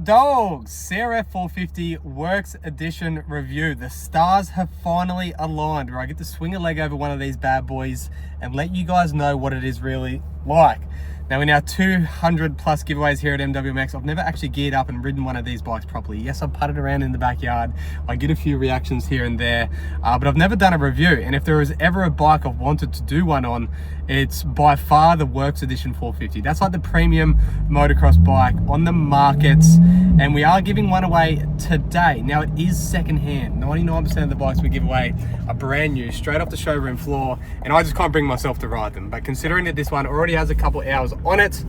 dogs, CRF450 Works Edition review. The stars have finally aligned where I get to swing a leg over one of these bad boys and let you guys know what it is really like. Now, in our 200 plus giveaways here at MWMX, I've never actually geared up and ridden one of these bikes properly. Yes, I've putted around in the backyard. I get a few reactions here and there, but I've never done a review. And if there was ever a bike I've wanted to do one on, it's by far the Works Edition 450. That's like the premium motocross bike on the markets. And we are giving one away today. Now, it is secondhand. 99% of the bikes we give away are brand new, straight off the showroom floor. And I just can't bring myself to ride them. But considering that this one already has a couple hours on it,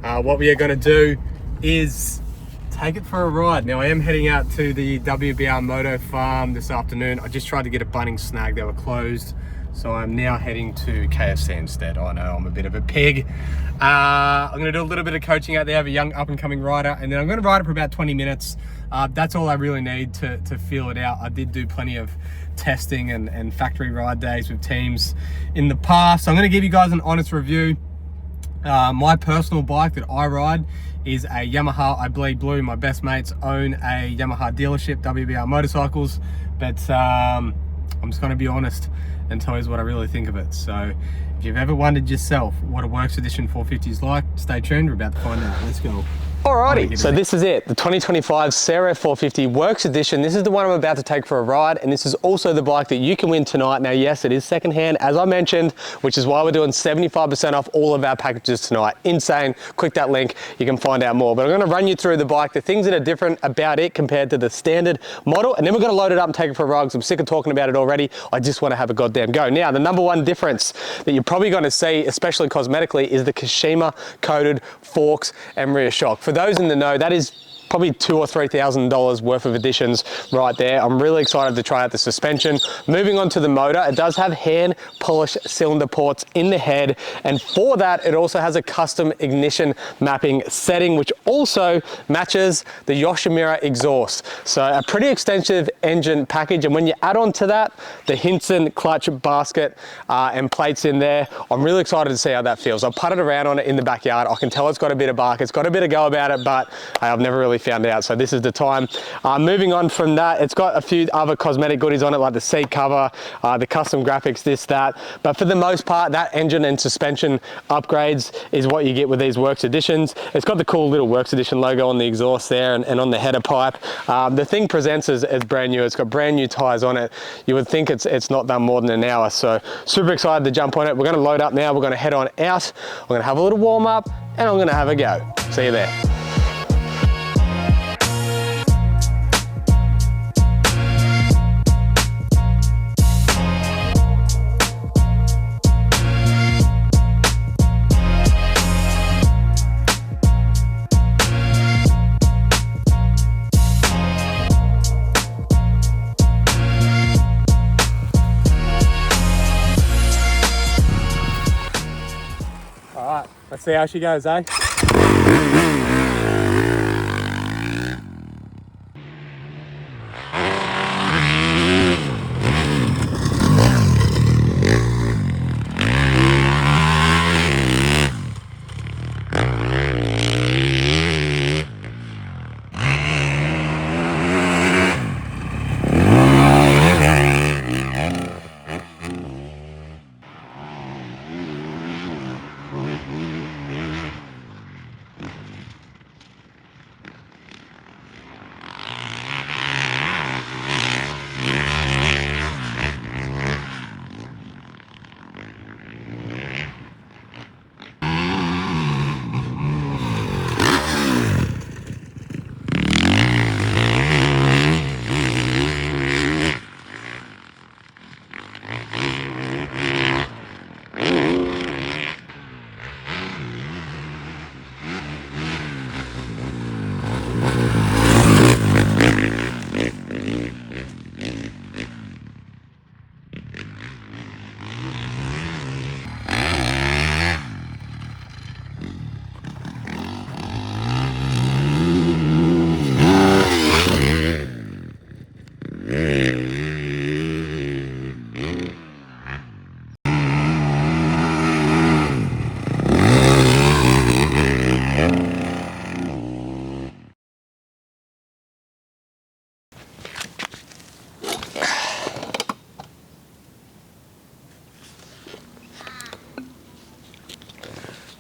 what we are going to do is take it for a ride. Now, I am heading out to the WBR Moto Farm this afternoon. I just tried to get a Bunnings snag. They were closed. So I'm now heading to KFC instead. I know I'm a bit of a pig. I'm going to do a little bit of coaching out there. I have a young up-and-coming rider, and then I'm going to ride it for about 20 minutes. That's all I really need to feel it out. I did do plenty of testing and factory ride days with teams in the past. So I'm going to give you guys an honest review. My personal bike that I ride is a Yamaha I Bleed Blue. My best mates own a Yamaha dealership, WBR Motorcycles, but I'm just going to be honest and tell you what I really think of it. So if you've ever wondered yourself what a Works Edition 450 is like, stay tuned, we're about to find out. Let's go. Alrighty, so this is it, the 2025 CRF450 Works Edition. This is the one I'm about to take for a ride, and this is also the bike that you can win tonight. Now, yes, it is secondhand, as I mentioned, which is why we're doing 75% off all of our packages tonight. Insane. Click that link, you can find out more. But I'm gonna run you through the bike, the things that are different about it compared to the standard model, and then we're gonna load it up and take it for a ride because I'm sick of talking about it already. I just wanna have a goddamn go. Now, the number one difference that you're probably gonna see, especially cosmetically, is the Kashima coated forks and rear shock. For those in the know, that is probably $2,000 or $3,000 worth of additions right there. I'm really excited to try out the suspension. Moving on to the motor, it does have hand polished cylinder ports in the head, and for that it also has a custom ignition mapping setting which also matches the Yoshimura exhaust. So a pretty extensive engine package, and when you add on to that the Hinson clutch basket and plates in there, I'm really excited to see how that feels. I've putted around on it in the backyard. I can tell it's got a bit of bark, it's got a bit of go about it, but I've never really found out, so this is the time. Moving on from that, it's got a few other cosmetic goodies on it like the seat cover, the custom graphics, this, that, but for the most part that engine and suspension upgrades is what you get with these Works Editions. It's got the cool little Works Edition logo on the exhaust there and on the header pipe. The thing presents as brand new. It's got brand new tires on it. You would think it's not done more than an hour, so super excited to jump on it. We're going to load up now, we're going to head on out, we're going to have a little warm up, and I'm going to have a go. See you there. Alright, let's see how she goes, eh?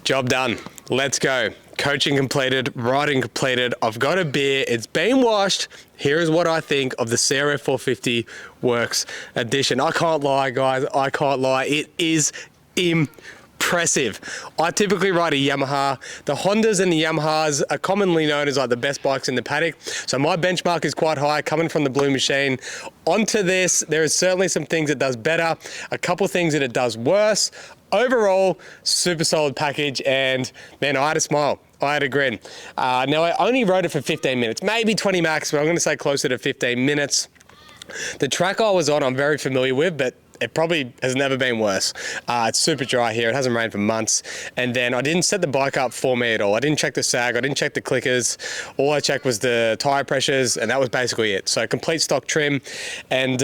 Job done. Let's go. Coaching completed, riding completed. I've got a beer. It's been washed. Here is what I think of the CRF450 Works Edition. I can't lie, guys. I can't lie. It is impressive. I typically ride a Yamaha. The Hondas and the Yamahas are commonly known as like the best bikes in the paddock. So my benchmark is quite high coming from the Blue Machine. Onto this, there is certainly some things it does better, a couple things that it does worse. Overall, super solid package, and man, I had a smile. I had a grin. Now, I only rode it for 15 minutes, maybe 20 max, but I'm going to say closer to 15 minutes. The track I was on, I'm very familiar with, but it probably has never been worse. It's super dry here. It hasn't rained for months. And then I didn't set the bike up for me at all. I didn't check the sag. I didn't check the clickers. All I checked was the tire pressures, and that was basically it. So complete stock trim. And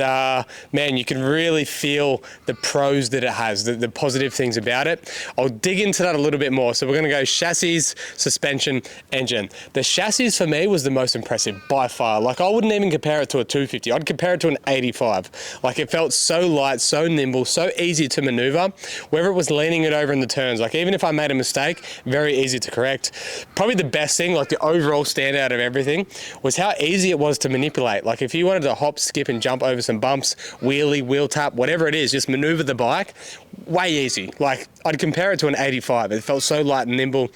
man, you can really feel the pros that it has, the positive things about it. I'll dig into that a little bit more. So we're going to go chassis, suspension, engine. The chassis for me was the most impressive by far. Like I wouldn't even compare it to a 250. I'd compare it to an 85. Like it felt so light, so nimble, so easy to maneuver, whether it was leaning it over in the turns. Like even if I made a mistake, very easy to correct. Probably the best thing, like the overall standout of everything, was how easy it was to manipulate. Like if you wanted to hop, skip and jump over some bumps, wheelie, wheel tap, whatever it is, just maneuver the bike, way easy. Like I'd compare it to an 85. It felt so light and nimble.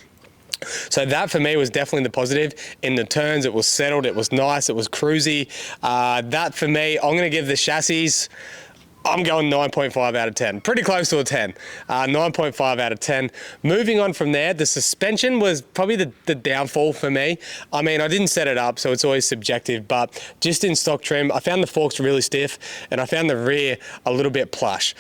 So that for me was definitely the positive. In the turns, it was settled, it was nice, it was cruisy. That for me, I'm gonna give the chassis, I'm going 9.5 out of 10. Pretty close to a 10. 9.5 out of 10. Moving on from there, the suspension was probably the downfall for me. I mean, I didn't set it up, so it's always subjective, but just in stock trim, I found the forks really stiff, and I found the rear a little bit plush.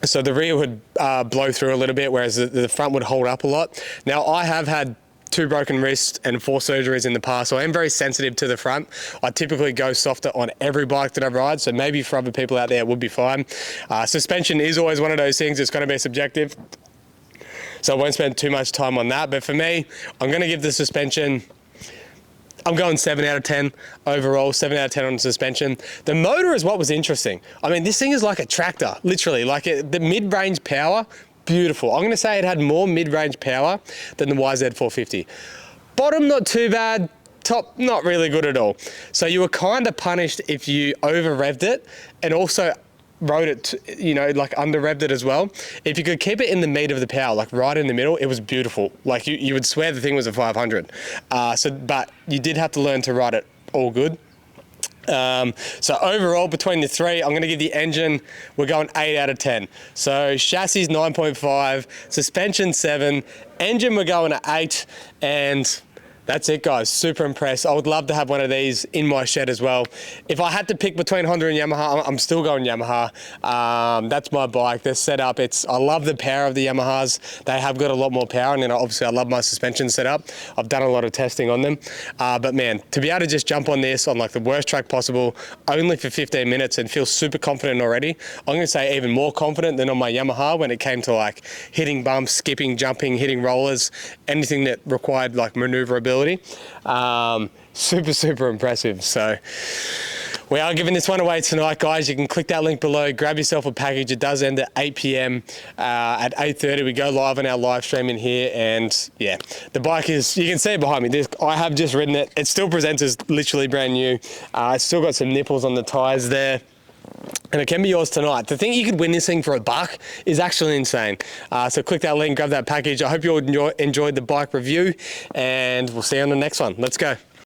So the rear would blow through a little bit, whereas the front would hold up a lot. Now, I have had 2 broken wrists and 4 surgeries in the past, so I am very sensitive to the front. I typically go softer on every bike that I ride, so maybe for other people out there it would be fine. Suspension is always one of those things that's going to be subjective, so I won't spend too much time on that. But for me, I'm going to give the suspension, I'm going 7 out of 10 overall, 7 out of 10 on the suspension. The motor is what was interesting. I mean, this thing is like a tractor, literally. Like the mid-range power, beautiful. I'm going to say it had more mid-range power than the YZ450. Bottom, not too bad. Top, not really good at all. So you were kind of punished if you over-revved it and also rode it, you know, like under-revved it as well. If you could keep it in the meat of the power, like right in the middle, it was beautiful. Like you would swear the thing was a 500. But you did have to learn to ride it all good. So overall, between the 3, I'm going to give the engine, we're going 8 out of 10. So chassis 9.5, suspension 7, engine we're going at 8, and that's it, guys. Super impressed. I would love to have one of these in my shed as well. If I had to pick between Honda and Yamaha, I'm still going Yamaha. That's my bike. They're set up. I love the power of the Yamahas. They have got a lot more power, and then obviously I love my suspension setup. I've done a lot of testing on them. But man, to be able to just jump on this on like the worst track possible, only for 15 minutes and feel super confident already. I'm going to say even more confident than on my Yamaha when it came to like hitting bumps, skipping, jumping, hitting rollers, anything that required like maneuverability. Super impressive. So we are giving this one away tonight, guys. You can click that link below, grab yourself a package. It does end at 8 p.m. At 8:30 we go live on our live stream in here, and yeah, the bike is, you can see it behind me. I have just ridden it. It still presents as literally brand new. It's still got some nipples on the tires there. And it can be yours tonight. To think you could win this thing for $1 is actually insane. So click that link, grab that package. I hope you all enjoyed the bike review, and we'll see you on the next one. Let's go.